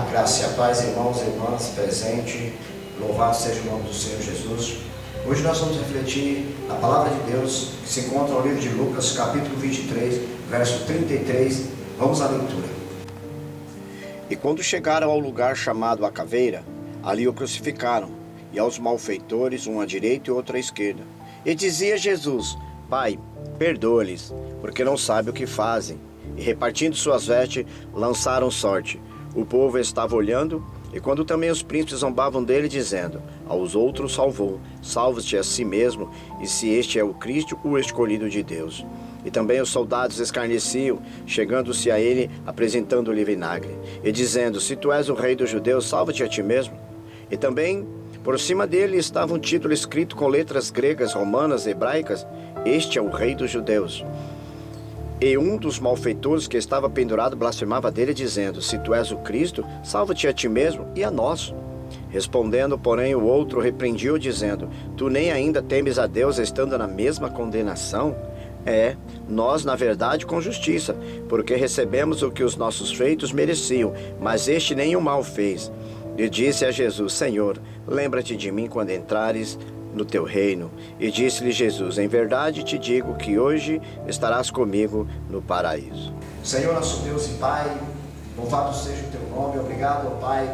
A graça e a paz, irmãos e irmãs, presente, louvado seja o nome do Senhor Jesus. Hoje nós vamos refletir a palavra de Deus que se encontra no livro de Lucas, capítulo 23, verso 33. Vamos à leitura. E quando chegaram ao lugar chamado a Caveira, ali o crucificaram, e aos malfeitores, um à direita e outro à esquerda. E dizia Jesus: Pai, perdoa-lhes, porque não sabem o que fazem. E repartindo suas vestes, lançaram sorte. O povo estava olhando, e quando também os príncipes zombavam dele, dizendo: aos outros salvou, salve-te a si mesmo, e se este é o Cristo, o escolhido de Deus. E também os soldados escarneciam, chegando-se a ele, apresentando-lhe vinagre, e dizendo: se tu és o rei dos judeus, salva-te a ti mesmo. E também por cima dele estava um título escrito com letras gregas, romanas, hebraicas: este é o rei dos judeus. E um dos malfeitores que estava pendurado blasfemava dele, dizendo: se tu és o Cristo, salva-te a ti mesmo e a nós. Respondendo, porém, o outro repreendiu, dizendo: tu nem ainda temes a Deus, estando na mesma condenação? Nós, na verdade, com justiça, porque recebemos o que os nossos feitos mereciam, mas este nenhum mal fez. E disse a Jesus: Senhor, lembra-te de mim quando entrares no teu reino. E disse-lhe Jesus: em verdade te digo que hoje estarás comigo no paraíso. Senhor, nosso Deus e Pai, louvado seja o teu nome. Obrigado, ó Pai,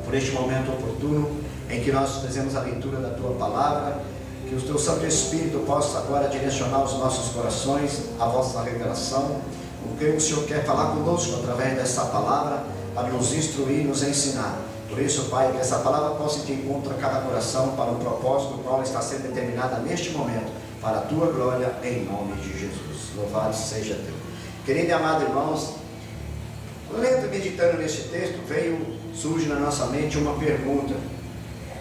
por este momento oportuno em que nós fazemos a leitura da tua palavra. Que o teu Santo Espírito possa agora direcionar os nossos corações, a vossa revelação, o que o Senhor quer falar conosco através dessa palavra, para nos instruir, nos ensinar. Por isso, Pai, que essa palavra possa ir de encontro a cada coração para o propósito do qual ela está sendo determinada neste momento, para a tua glória, em nome de Jesus. Louvado seja Deus. Querido e amado irmãos, lendo e meditando nesse texto, surge na nossa mente uma pergunta.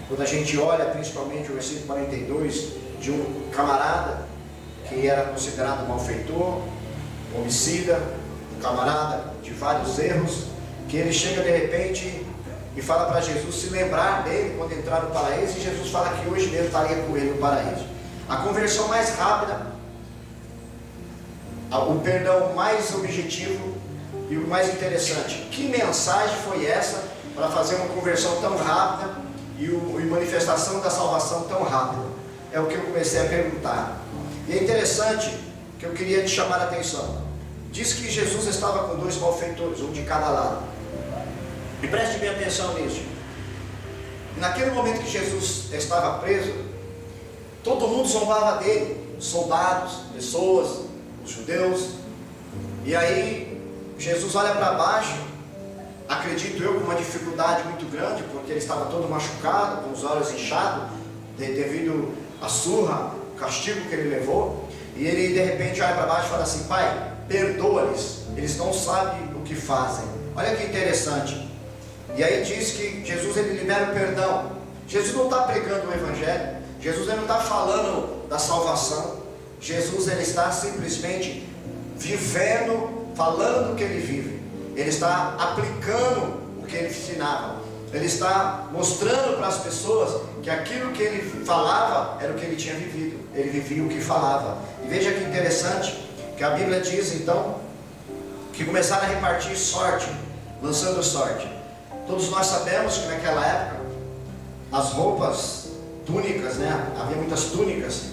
Quando a gente olha principalmente o versículo 42 de um camarada que era considerado malfeitor, homicida, um camarada de vários erros, que ele chega de repente e fala para Jesus se lembrar dele quando entrar no paraíso, e Jesus fala que hoje mesmo estaria com ele no paraíso. A conversão mais rápida, o perdão mais objetivo e o mais interessante. Que mensagem foi essa para fazer uma conversão tão rápida e manifestação da salvação tão rápida? É o que eu comecei a perguntar. E é interessante que eu queria te chamar a atenção. Diz que Jesus estava com dois malfeitores, um de cada lado. E preste bem atenção nisso. Naquele momento que Jesus estava preso, todo mundo zombava dele, soldados, pessoas, os judeus. E aí Jesus olha para baixo, acredito eu, com uma dificuldade muito grande, porque ele estava todo machucado, com os olhos inchados, devido à surra, o castigo que ele levou. E ele de repente olha para baixo e fala assim: Pai, perdoa-lhes, eles não sabem o que fazem. Olha que interessante. E aí diz que Jesus ele libera o perdão. Jesus não está pregando o evangelho, Jesus ele não está falando da salvação. Jesus ele está simplesmente vivendo, falando o que ele vive. Ele está aplicando o que ele ensinava. Ele está mostrando para as pessoas que aquilo que ele falava era o que ele tinha vivido. Ele vivia o que falava. E veja que interessante, que a Bíblia diz então que começaram a repartir sorte, lançando sorte. Todos nós sabemos que naquela época as roupas, túnicas, havia muitas túnicas,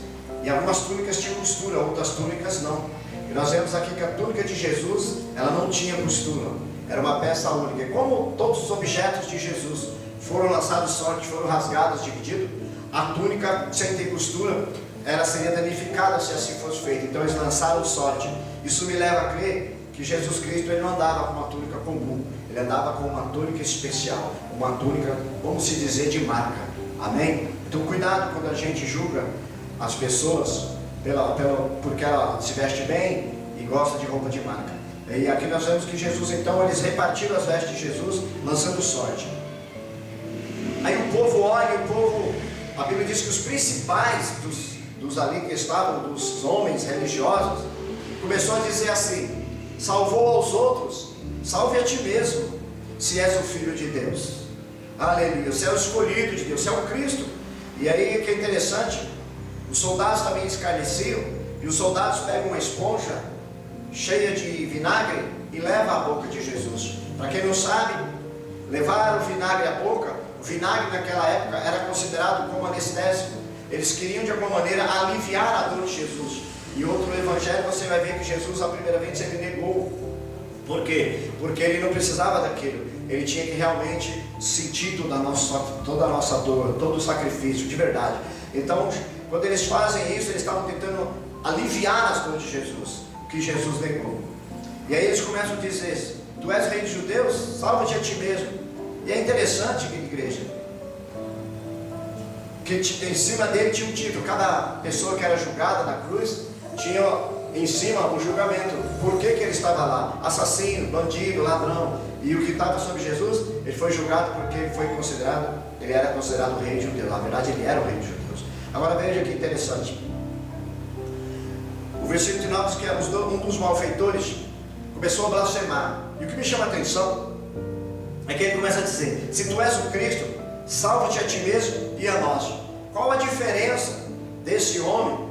e algumas túnicas tinham costura, outras túnicas não. E nós vemos aqui que a túnica de Jesus, ela não tinha costura, era uma peça única. E como todos os objetos de Jesus foram lançados sorte, foram rasgados, divididos, a túnica sem ter costura, ela seria danificada se assim fosse feito. Então eles lançaram sorte. Isso me leva a crer que Jesus Cristo ele não andava com uma túnica comum, ele andava com uma túnica especial, uma túnica, vamos se dizer, de marca. Amém? Então cuidado quando a gente julga as pessoas porque ela se veste bem e gosta de roupa de marca. E aqui nós vemos que Jesus então, eles repartiram as vestes de Jesus, lançando sorte. Aí o povo olha, a Bíblia diz que os principais dos ali que estavam, dos homens religiosos, começou a dizer assim: salvou aos outros, salve a ti mesmo, se és o Filho de Deus. Aleluia, você é o escolhido de Deus, você é o Cristo. E aí o que é interessante, os soldados também escarneciam, e os soldados pegam uma esponja cheia de vinagre e levam à boca de Jesus. Para quem não sabe, levaram o vinagre à boca. O vinagre naquela época era considerado como anestésico. Eles queriam de alguma maneira aliviar a dor de Jesus. E outro evangelho você vai ver que Jesus, a primeira vez, ele negou. Por quê? Porque ele não precisava daquilo. Ele tinha que realmente sentir toda a nossa dor, todo o sacrifício, de verdade. Então, quando eles fazem isso, eles estavam tentando aliviar as dores de Jesus, que Jesus negou. E aí eles começam a dizer: tu és rei dos judeus? Salva-te a ti mesmo. E é interessante, igreja, que em cima dele tinha um título. Cada pessoa que era julgada na cruz tinha em cima o julgamento. Por que ele estava lá? Assassino, bandido, ladrão. E o que estava sobre Jesus, ele foi julgado porque ele era considerado o rei judeu. Na verdade, ele era o rei dos judeus. Agora veja que interessante. O versículo 19 diz que um dos malfeitores começou a blasfemar. E o que me chama a atenção é que ele começa a dizer: se tu és o Cristo, salva-te a ti mesmo e a nós. Qual a diferença desse homem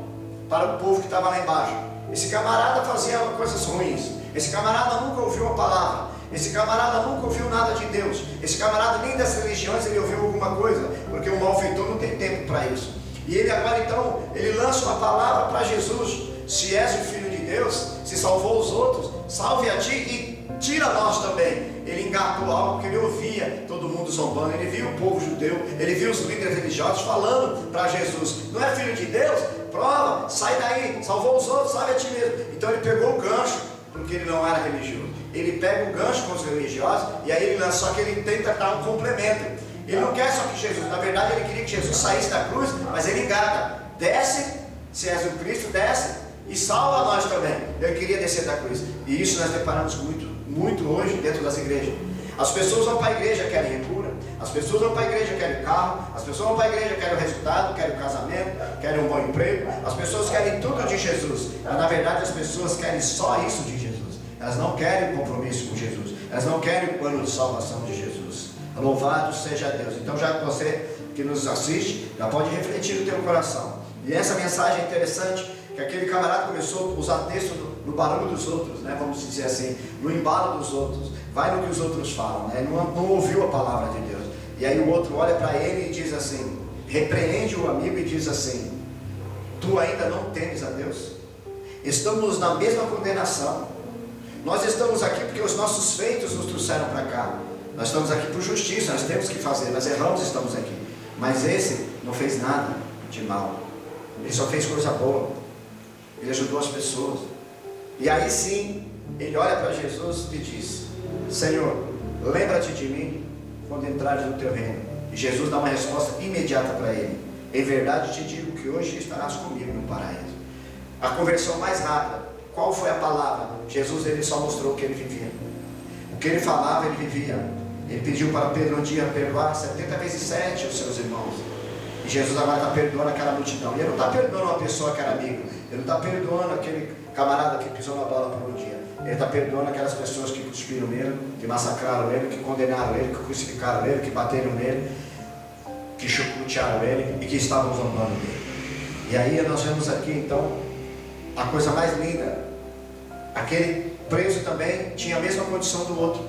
para o povo que estava lá embaixo? Esse camarada fazia coisas ruins. Esse camarada nunca ouviu a palavra. Esse camarada nunca ouviu nada de Deus. Esse camarada nem das religiões ele ouviu alguma coisa, porque o malfeitor não tem tempo para isso. E ele agora então, ele lança uma palavra para Jesus: se és o Filho de Deus, se salvou os outros, salve a ti e tira nós também. Ele engatou algo que ele ouvia todo mundo zombando. Ele viu o povo judeu, ele viu os líderes religiosos falando para Jesus: não é filho de Deus? Prova, sai daí, salvou os outros, salve a ti mesmo. Então ele pegou o gancho, porque ele não era religioso. Ele pega o gancho com os religiosos e aí ele lança, só que ele tenta dar um complemento. Ele não quer só que Jesus, na verdade ele queria que Jesus saísse da cruz, mas ele engata: desce, se és o Cristo, desce e salva nós também. Ele queria descer da cruz. E isso nós deparamos muito hoje dentro das igrejas. As pessoas vão para a igreja, querem cura. As pessoas vão para a igreja, querem carro. As pessoas vão para a igreja, querem o resultado, querem o casamento, querem um bom emprego. As pessoas querem tudo de Jesus. Mas na verdade as pessoas querem só isso de Jesus. Elas não querem compromisso com Jesus. Elas não querem o plano de salvação de Jesus. Louvado seja Deus. Então já que você que nos assiste, já pode refletir no teu coração. E essa mensagem é interessante, que aquele camarada começou a usar texto no barulho dos outros, né? Vamos dizer assim, no embalo dos outros, vai no que os outros falam, né? Não ouviu a palavra de Deus. E aí o outro olha para ele e diz assim, repreende o amigo e diz assim: tu ainda não temes a Deus? Estamos na mesma condenação. Nós estamos aqui porque os nossos feitos nos trouxeram para cá. Nós estamos aqui por justiça, nós temos que fazer, nós erramos e estamos aqui. Mas esse não fez nada de mal, ele só fez coisa boa. Ele ajudou as pessoas. E aí sim, ele olha para Jesus e diz: Senhor, lembra-te de mim quando entrares no teu reino. E Jesus dá uma resposta imediata para ele: em verdade te digo que hoje estarás comigo no paraíso. A conversão mais rápida. Qual foi a palavra? Jesus, ele só mostrou o que ele vivia. O que ele falava, ele vivia. Ele pediu para Pedro um dia perdoar 70 vezes 7 os seus irmãos. E Jesus agora está perdoando aquela multidão. E ele não está perdoando uma pessoa que era amigo. Ele não está perdoando aquele camarada que pisou na bola por um dia. Ele está perdoando aquelas pessoas que cuspiram nele, que massacraram ele, que condenaram ele, que crucificaram ele, que bateram nele, que chucrutearam ele e que estavam zombando dele. E aí nós vemos aqui então a coisa mais linda. Aquele preso também tinha a mesma condição do outro.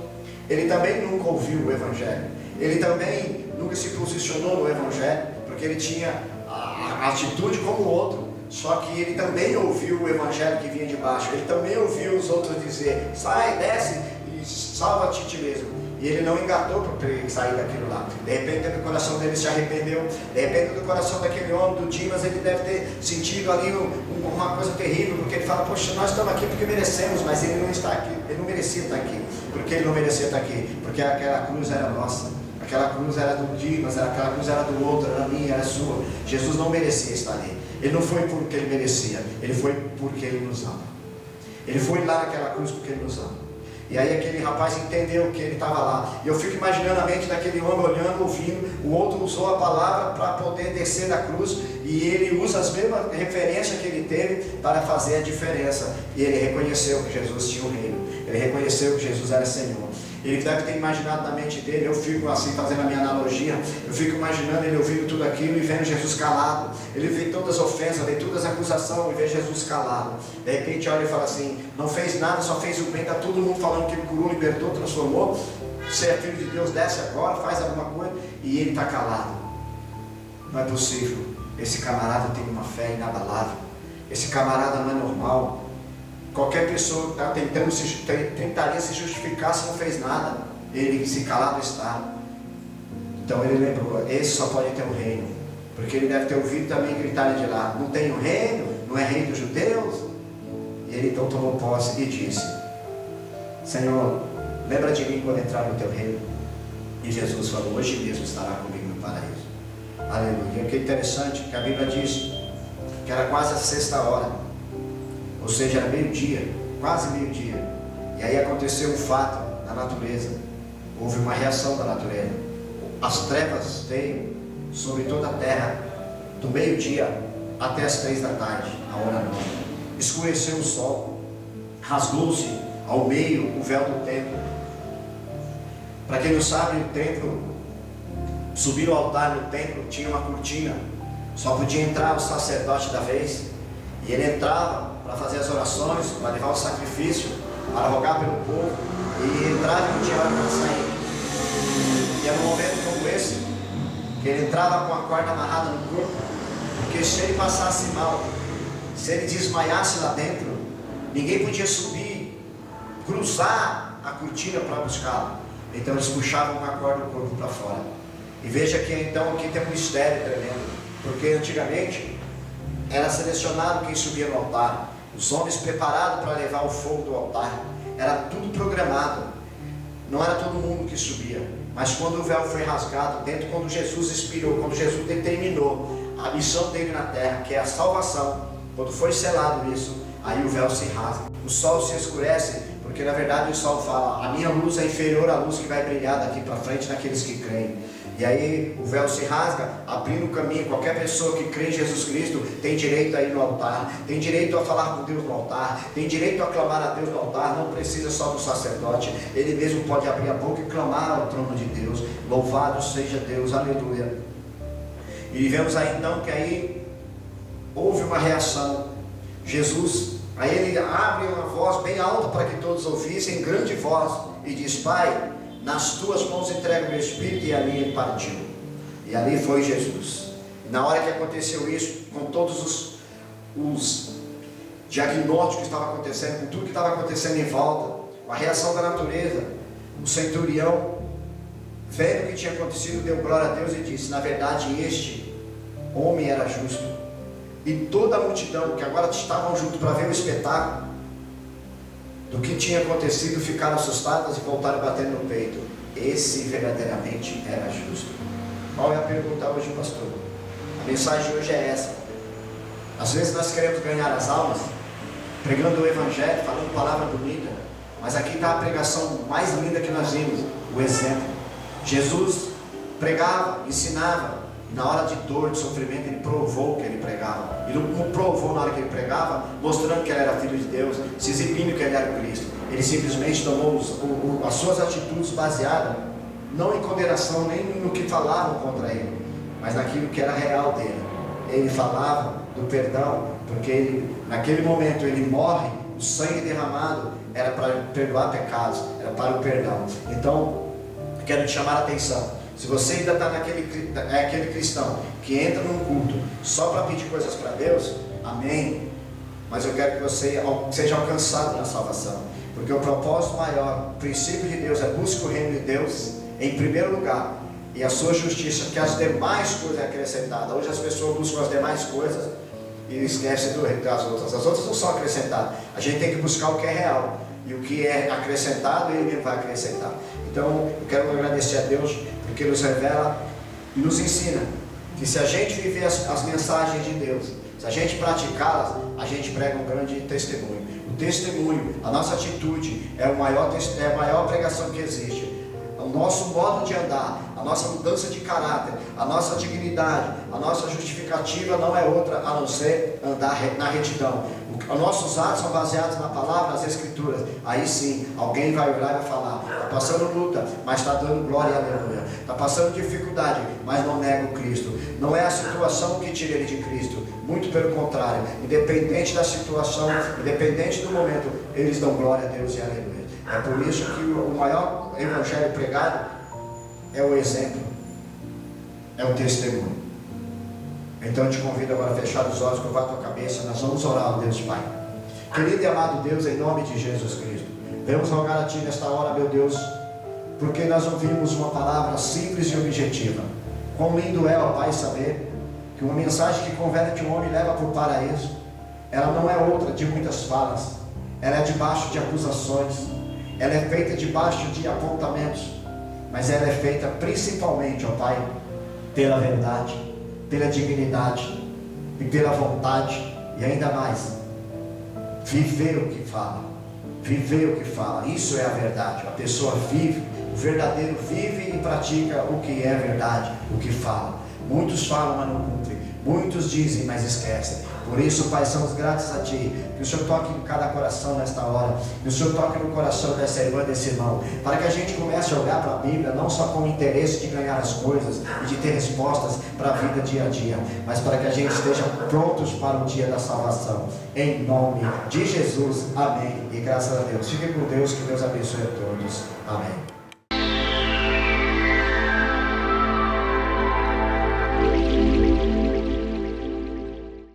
Ele também nunca ouviu o Evangelho. Ele também nunca se posicionou no Evangelho, porque ele tinha a atitude como o outro. Só que ele também ouviu o Evangelho que vinha de baixo. Ele também ouviu os outros dizer: sai, desce e salva-te a ti mesmo. E ele não engatou para ele sair daquilo lá. De repente do coração dele se arrependeu. De repente do coração daquele homem, do Dimas, ele deve ter sentido ali uma coisa terrível, porque ele fala: poxa, nós estamos aqui porque merecemos, mas ele não está aqui, ele não merecia estar aqui. Por que ele não merecia estar aqui? Porque aquela cruz era nossa, aquela cruz era do Dimas, aquela cruz era do outro, era minha, era sua. Jesus não merecia estar ali. Ele não foi porque ele merecia, ele foi porque ele nos ama. Ele foi lá naquela cruz porque ele nos ama. E aí aquele rapaz entendeu que ele estava lá. E eu fico imaginando a mente daquele homem olhando, ouvindo. O outro usou a palavra para poder descer da cruz. E ele usa as mesmas referências que ele teve para fazer a diferença. E ele reconheceu que Jesus tinha um reino. Ele reconheceu que Jesus era Senhor. Ele deve ter imaginado na mente dele, eu fico assim fazendo a minha analogia, eu fico imaginando ele ouvindo tudo aquilo e vendo Jesus calado. Ele vê todas as ofensas, vê todas as acusações e vê Jesus calado. De repente olha e fala assim: não fez nada, só fez o bem, está todo mundo falando que ele curou, libertou, transformou. Você é filho de Deus, desce agora, faz alguma coisa, e ele está calado. Não é possível. Esse camarada tem uma fé inabalável. Esse camarada não é normal. Qualquer pessoa está tentaria se justificar se não fez nada. Ele se calado está. Então ele lembrou, esse só pode ter o reino. Porque ele deve ter ouvido também gritarem de lá, não tem o reino? Não é rei dos judeus? E ele então tomou posse e disse, Senhor, lembra de mim quando entrar no teu reino. E Jesus falou, hoje mesmo estará comigo no paraíso. Aleluia. Que interessante que a Bíblia diz que era quase a 6ª, ou seja, era meio-dia, quase meio-dia. E aí aconteceu um fato na natureza. Houve uma reação da natureza. As trevas veio sobre toda a terra, do meio-dia até as 3 da tarde, a hora nona. Escureceu o sol, rasgou-se ao meio o véu do templo. Para quem não sabe, o templo, subir ao altar no templo tinha uma cortina, só podia entrar o sacerdote da vez, e ele entrava para fazer as orações, para levar o sacrifício, para rogar pelo povo, e entrava e não tinha hora para sair. E era um momento como esse, que ele entrava com a corda amarrada no corpo, porque se ele passasse mal, se ele desmaiasse lá dentro, ninguém podia subir, cruzar a cortina para buscá-lo. Então eles puxavam com a corda o corpo para fora. E veja que então aqui tem um mistério tremendo, porque antigamente era selecionado quem subia no altar, os homens preparados para levar o fogo do altar, era tudo programado, não era todo mundo que subia, mas quando o véu foi rasgado, dentro, quando Jesus expirou, quando Jesus determinou a missão dele na terra, que é a salvação, quando foi selado isso, aí o véu se rasga, o sol se escurece, porque na verdade o sol fala, a minha luz é inferior à luz que vai brilhar daqui para frente naqueles que creem. E aí o véu se rasga, abrindo o caminho. Qualquer pessoa que crê em Jesus Cristo tem direito a ir no altar, tem direito a falar com Deus no altar, tem direito a clamar a Deus no altar. Não precisa só do sacerdote, ele mesmo pode abrir a boca e clamar ao trono de Deus. Louvado seja Deus, aleluia. E vemos aí então que aí houve uma reação. Jesus, aí ele abre uma voz bem alta para que todos ouvissem, em grande voz, e diz, Pai, nas tuas mãos entrego o meu espírito, e ali ele partiu. E ali foi Jesus. E na hora que aconteceu isso, com todos os diagnósticos que estavam acontecendo, com tudo que estava acontecendo em volta, com a reação da natureza, o centurião, vendo o que tinha acontecido, deu glória a Deus e disse, na verdade este homem era justo. E toda a multidão que agora estavam juntos para ver o espetáculo do que tinha acontecido, ficaram assustadas e voltaram batendo no peito. Esse verdadeiramente era justo. Qual é a pergunta hoje, pastor? A mensagem de hoje é essa. Às vezes nós queremos ganhar as almas pregando o evangelho, falando palavra bonita, mas aqui está a pregação mais linda que nós vimos, o exemplo. Jesus pregava, ensinava, e na hora de dor, de sofrimento, ele provou que ele pregava. Ele não provou na hora que ele pregava, mostrando que ele era filho de Deus, se exibindo que ele era o Cristo. Ele simplesmente tomou as suas atitudes baseadas, não em condenação, nem no que falavam contra ele, mas naquilo que era real dele. Ele falava do perdão, porque ele, naquele momento ele morre, o sangue derramado era para perdoar pecados, era para o perdão. Então, quero te chamar a atenção. Se você ainda está aquele cristão que entra num culto só para pedir coisas para Deus, amém. Mas eu quero que você seja alcançado na salvação, porque o propósito maior, o princípio de Deus é buscar o reino de Deus em primeiro lugar, e a sua justiça, que as demais coisas é acrescentada. Hoje as pessoas buscam as demais coisas e esquecem das outras. As outras não são acrescentadas. A gente tem que buscar o que é real, e o que é acrescentado ele mesmo vai acrescentar. Então eu quero agradecer a Deus, porque nos revela e nos ensina que se a gente viver as mensagens de Deus, se a gente praticá-las, a gente prega um grande testemunho. O testemunho, a nossa atitude é a maior pregação que existe. O nosso modo de andar, a nossa mudança de caráter, a nossa dignidade, a nossa justificativa não é outra a não ser andar na retidão. Os nossos atos são baseados na palavra, nas escrituras. Aí sim, alguém vai olhar e vai falar, está passando luta, mas está dando glória e aleluia. Está passando dificuldade, mas não nega o Cristo. Não é a situação que tira ele de Cristo, muito pelo contrário. Independente da situação, independente do momento, eles dão glória a Deus e aleluia. É por isso que o maior evangelho pregado é o exemplo, é o testemunho. Então eu te convido agora a fechar os olhos, curvar a tua cabeça. Nós vamos orar ao Deus Pai. Querido e amado Deus, em nome de Jesus Cristo, vamos rogar a Ti nesta hora, meu Deus, porque nós ouvimos uma palavra simples e objetiva. Quão lindo é, ó Pai, saber que uma mensagem que converte um homem e leva para o paraíso, ela não é outra de muitas falas, ela é debaixo de acusações, ela é feita debaixo de apontamentos, mas ela é feita principalmente, ó Pai, pela verdade, pela dignidade e pela vontade, e ainda mais, viver o que fala. Viver o que fala, isso é a verdade. A pessoa vive, o verdadeiro vive e pratica o que é verdade, o que fala. Muitos falam, mas não cumprem. Muitos dizem, mas esquecem. Por isso, Pai, somos gratos a Ti. Que o Senhor toque em cada coração nesta hora. Que o Senhor toque no coração dessa irmã, desse irmão. Para que a gente comece a olhar para a Bíblia, não só com o interesse de ganhar as coisas e de ter respostas para a vida dia a dia, mas para que a gente esteja prontos para o dia da salvação. Em nome de Jesus. Amém. E graças a Deus. Fique com Deus. Que Deus abençoe a todos. Amém.